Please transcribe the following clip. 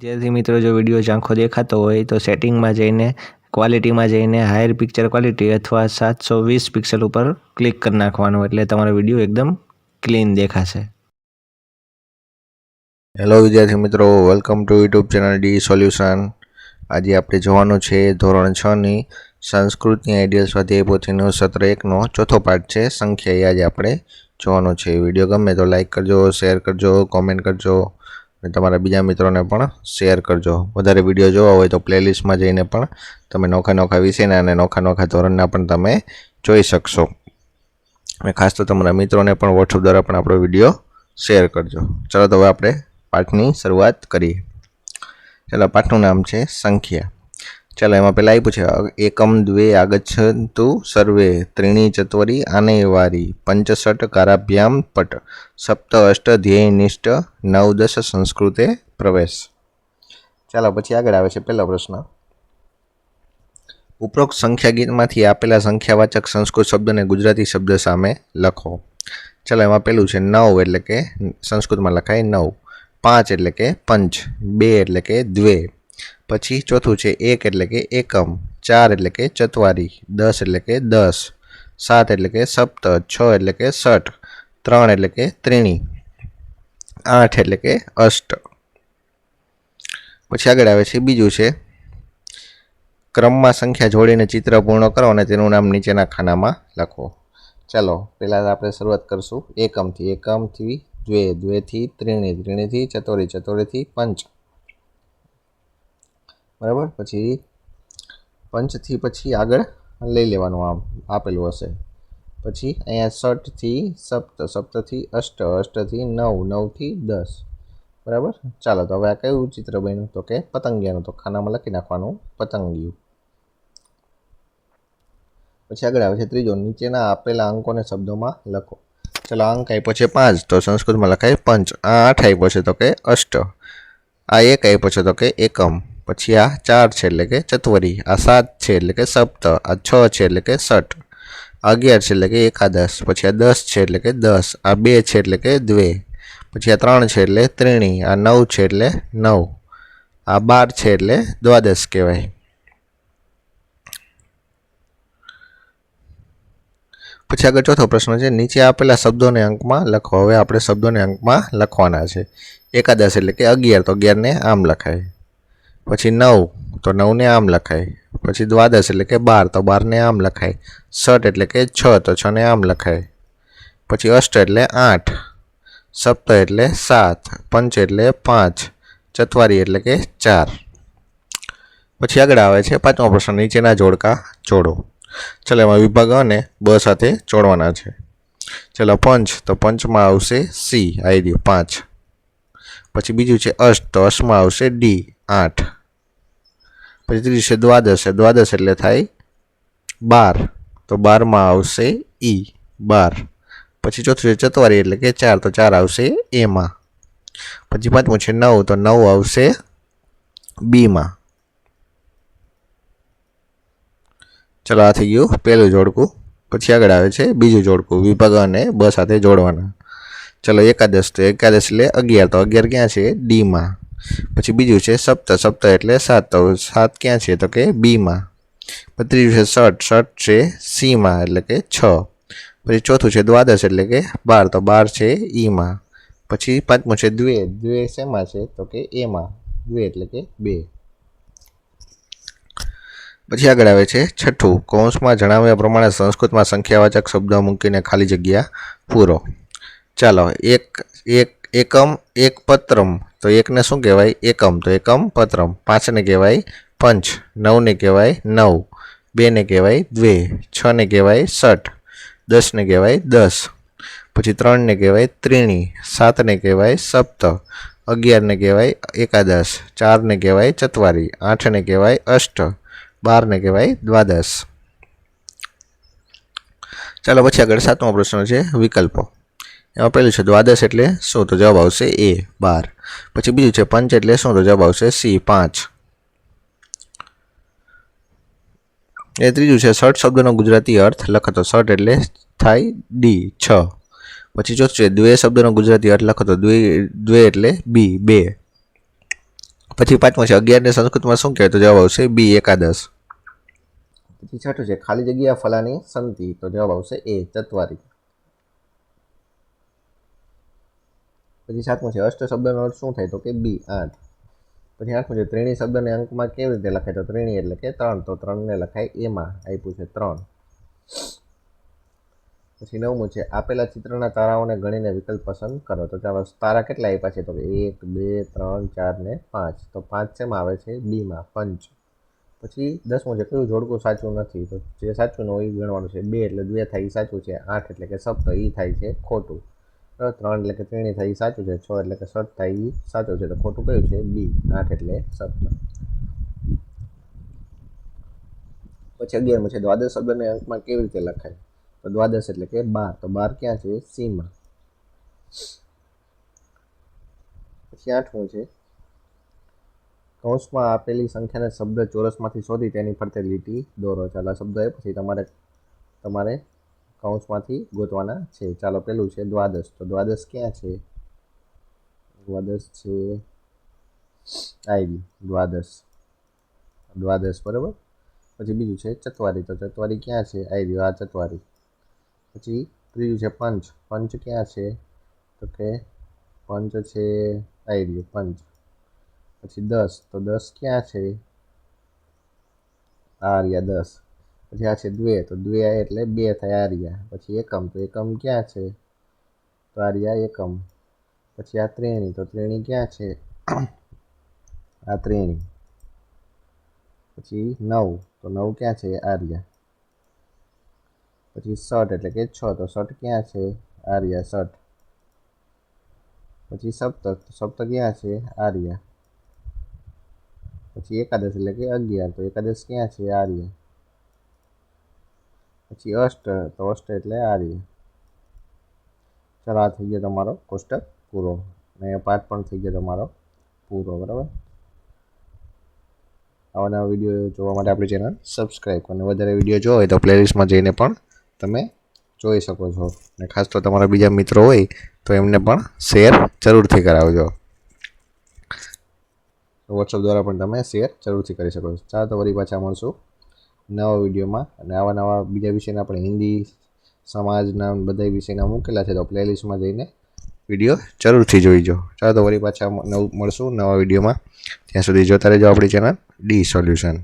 विद्यार्थी मित्रों जो विडियो झांखो देखातो होय तो सेटिंग में जईने क्वॉलिटी में जईने हायर पिक्चर क्वॉलिटी अथवा 720 पिक्सल पर क्लिक कर नाखवानुं एटले तमारो विडियो एकदम क्लीन देखाशे। हेलो विद्यार्थी मित्रों, welcome to YouTube channel D solution. आज आपणे जोवानुं छे धोरण 6 नी संस्कृतनी आइडियल स्वाध्याय पोथीनो सत्र 1 नो चौथो पाठ छे संख्या। आज आपणे जोवानुं छे। विडियो गमे तो लाइक करजो, शेर करजो, कॉमेंट करजो અને તમારા બીજા મિત્રોને પણ શેર કરજો। વધારે વિડીયો જોવા હોય તો પ્લેલિસ્ટમાં જઈને પણ તમે નોખા નોખા વિષયના અને નોખા નોખા ધોરણના પણ તમે જોઈ શકશો। અને ખાસ તો તમારા મિત્રોને પણ વોટ્સઅપ દ્વારા પણ આપણો વિડીયો શેર કરજો। ચલો તો હવે આપણે પાઠની શરૂઆત કરીએ। ચલો, પાઠનું નામ છે સંખ્યા। चलो एम पहला पूछे एकम द्वे आगच्छन्तु सर्वे त्रीणि चत्वरि आनयवारी 65 काराभ्याम पट 7 8 ध्येयनिष्ठ 9 10 संस्कृते प्रवेश। चलो पछी आगळ आवे छे पहलो प्रश्न। उपरोक्त संख्या गीतमांथी आपेला संख्यावाचक संस्कृत शब्द ने गुजराती शब्द सामे लखो। चलो एमां पहेलुं छे 9 एटले के संस्कृत में लखाय 9, 5 एटले के पंच, 2 एटले के द्वे, पछी चौथुं छे 1 एटले के एकम, 4 एटले के चतवारी, 10 एटले के 10, 7 एटले के सप्त, 6 एटले के 60, 3 एटले के त्रीणी, 8 एटले के अष्ट। पछी आगळ आवे छे बीजुं छे क्रम में संख्या जोड़ीने चित्र पूर्ण करो अने तेनुं नाम नीचेना खानामां लखो। चलो पहला आपणे शरूआत करशुं एकम थी द्वे, द्वे थी त्रीणी, त्रीणी थी चतुरी, चतुरी थी पंच, बराबर। पछी पंच थी पछी आगळ लई लेवानुं आम आपेलुं हशे। पछी अहींया 60 थी सप्त, सप्त थी अष्ट, अष्ट थी 9, 9 थी 10, बराबर। चालो तो हवे आ कयुं चित्र बन्युं तो के पतंगियानुं, तो खानामां लखी नाखवानुं पतंगियुं। पछी आगळ आवे छे त्रीजो नीचेना आपेला अंकोने शब्दोमां लखो। चलो अंक आप्यो छे 5 तो संस्कृत में लखाय पंच, आ 8 आप्यो छे तो के अष्ट, आ 1 आप्यो छे तो के एकम, पछी आ 4 छे एटले के चतवरी, आ 7 छे एटले के सप्त, आ 6 छे एटले के 60, 11 छे एटले के एकादश, पछी आ 10 छे एटले के 10, आ 2 छे एटले के द्वे, पछी आ 3 छे एटले त्रीणी, आ 9 छे एटले 9, आ 12 छे एटले द्वादश कहेवाय। पछी आगळ चौथो प्रश्न छे नीचे आपेला शब्दोने अंकमां लखो। हवे आपणे शब्दोने अंकमां लखवाना छे। एकादश एटले के 11 तो 11 ने आम लखाय, पछी 9 तो 9 ने आम लखाय, पछी द्वादश एटले के 12 तो 12 ने आम लखाय, 60 एटले के 6 तो 6 ने आम लखाय, पछी अष्ट एटले 8, सप्त एटले 7, पंच एटले 5, चतवारी एटले के 4। पछी आगळ आवे छे पांचमो प्रश्न नीचेना जोड़का जोड़ो। चलो एमां विभाग अ ने ब साथे जोड़वाना छे। चलो पंच तो पंच में आवशे सी आई रह्यो 5, पछी बीजुं छे अष्ट तो अष्ट में आवशे डी 8, पछी त्रीजुं छे द्वादश, द्वादश एटले थाय 12 तो 12 में आवशे ई 12, पछी चौथुं छे चतवारी एटले के 4 तो 4 आवशे ए मां, पछी पांचमुं छे 9 तो 9 आवशे बी मां। चलो आ थई गयुं पहेलुं जोड़कું। पछी आगळ आवे छे बीजुं जोड़कું विभाग अ ने ब साथे जोड़वाना। चलो एकादश तो एकादश एटले 11 तो 11 क्यां छे डी मां, पछी बीजुं छे सप्त, सप्त एटले 7 तो 7 क्यां छे तो के बी मां, पछी त्रीजुं छे 60, 60 छे सी मां एटले के 6, पछी चौथुं छे द्वादश एटले के 12 तो 12 छे ई मां, पछी पांचमुं छे द्वे, द्वे शेमां छे तो के ए मां, द्वे एटले के 2। पछी आगळ आवे छे छठ्ठું कौंसमां जणाव्या प्रमाणे संस्कृतमां संख्यावाचक शब्द मूकीने खाली जग्या पूरो। चलो एक एक एकम एक पत्रम तो एक ने शुं कहेवाय एकम तो एकम पत्रम, 5 ने कहेवाय पंच, 9 ने कहेवाय 9, 2 ने कहेवाय द्वे, 6 ने कहेवाय 60, 10 ने कहेवाय 10, पछी 3 ने कहेवाय त्रीणी, 7 ने कहेवाय सप्त, 11 ने कहेवाय एकादश, 4 ने कहेवाय चतवारी, 8 ने कहेवाय अष्ट, 12 ने कहेवाय द्वादश। चलो पछी आगळ सातमो प्रश्न छे विकल्पो। एमां पहेलुं छे द्वादश एटले शुं तो जवाब आवशे ए 12, पछी बीजुं छे पंच एटले शुं तो जवाब आवशे सी 5, ए त्रीजुं छे 60 शब्दनो गुजराती अर्थ लखो तो 60 एटले थाय डी 6, पछी चौथुं छे द्वे शब्दनो गुजराती अर्थ लखो तो द्वे एटले बी 2, પછી પાંચમો છે 11 ને સંસ્કૃતમાં શું કહેવાય? તો જવાબ આવશે બી એકાદશ. પછી છઠ્ઠું છે ખાલી જગ્યા ફલાની સંતિ, તો જવાબ આવશે એ ચત્વારી. પછી સાતમું છે અષ્ટ શબ્દનો અર્થ શું થાય? તો કે બી 8. પછી આઠમું છે ત્રણેય શબ્દને અંકમાં કેવી રીતે લખાય? તો ત્રણેય એટલે કે 3, તો 3 ને લખાય એમાં, આપ્યું છે 3. પછી નવમું છે આપેલા ચિત્રના તારાઓને ગણીને વિકલ્પ પસંદ કરો. તો ચાલો તારા કેટલા આપ્યા છે? તો 1, 2, 3, 4 ને 5. તો 5 શેમાં આવે છે? બીમાં, પંચ. પછી 10મું છે કયું જોડકું સાચું નથી? તો જે સાચું ન હોય એ ગણવાનું છે. 2 એટલે 2 થાય એ સાચું છે. 8 એટલે કે સપ્ત એ થાય છે ખોટું. 3 એટલે કે ત્રણેય થાય એ સાચું છે. 6 એટલે કે સત થાય એ સાચું છે. તો ખોટું કયું છે? બી. 8 એટલે સપ્ત. પછી 11મું છે દ્વાદશ શબ્દને અંકમાં કેવી રીતે લખાય? તો દ્વાદશ એટલે કે 12. તો 12 ક્યાં છે? સીમાં. પછી 8મું છે કૌંસમાં આપેલી સંખ્યાને શબ્દ ચોરસમાંથી શોધી તેની ફરતે લીટી દોરો. ચાલો શબ્દ એ પછી તમારે કૌંસમાંથી ગોતવાના છે. ચાલો પેલું છે દ્વાદશ. તો દ્વાદશ ક્યાં છે? દ્વાદશ છે દ્વાદશ બરાબર. પછી બીજું છે ચત્વારી. તો ચત્વારી ક્યાં છે? આ ચત્વારી. પછી ત્રીજું છે પંચ. પંચ ક્યાં છે? તો કે પંચ છે પંચ. પછી 10. તો 10 ક્યાં છે? આર્યા 10. પછી આ છે દ્વે. તો દ્વે એટલે 2 થાય આર્યા. પછી એકમ. તો એકમ ક્યાં છે? તો આર્યા એકમ. પછી આ ત્રેણી. તો ત્રેણી ક્યાં છે? આ ત્રેણી. પછી 9. તો 9 ક્યાં છે? આર્યા. પછી 6 એટલે કે 6. તો 6 ક્યાં છે? આર્યા 6. પછી સપ્તક. તો સપ્તક ક્યાં છે? આર્યા. પછી એકાદશ એટલે કે 11. તો એકાદશ ક્યાં છે? આર્ય. પછી અષ્ટ. તો અષ્ટ એટલે આર્ય. ચાલો આ થઈ ગયો તમારો કોષ્ટક પૂરો, અને પાઠ પણ થઈ ગયો તમારો પૂરો. બરાબર. આવા નવા વિડીયો જોવા માટે આપણી ચેનલ સબસ્ક્રાઈબ કરો. અને વધારે વિડીયો જોવો હોય તો પ્લેલિસ્ટમાં જઈને પણ તમે જોઈ શકો છો. અને ખાસ તો તમારા બીજા મિત્રો હોય તો એમને પણ શેર જરૂરથી કરાવજો. વોટ્સઅપ દ્વારા પણ તમે શેર જરૂરથી કરી શકો છો. ચાલો તો વળી પાછા મળશું નવા વિડીયોમાં. અને આવા નવા બીજા વિષયના આપણે હિન્દી, સમાજના બધા વિષયના મૂકેલા છે, તો પ્લેલિસ્ટમાં જઈને વિડીયો જરૂરથી જોઈજો. ચાલો તો વળી પાછા મળશું નવા વિડીયોમાં. ત્યાં સુધી જોતા રહેજો આપણી ચેનલ ડી સોલ્યુશન.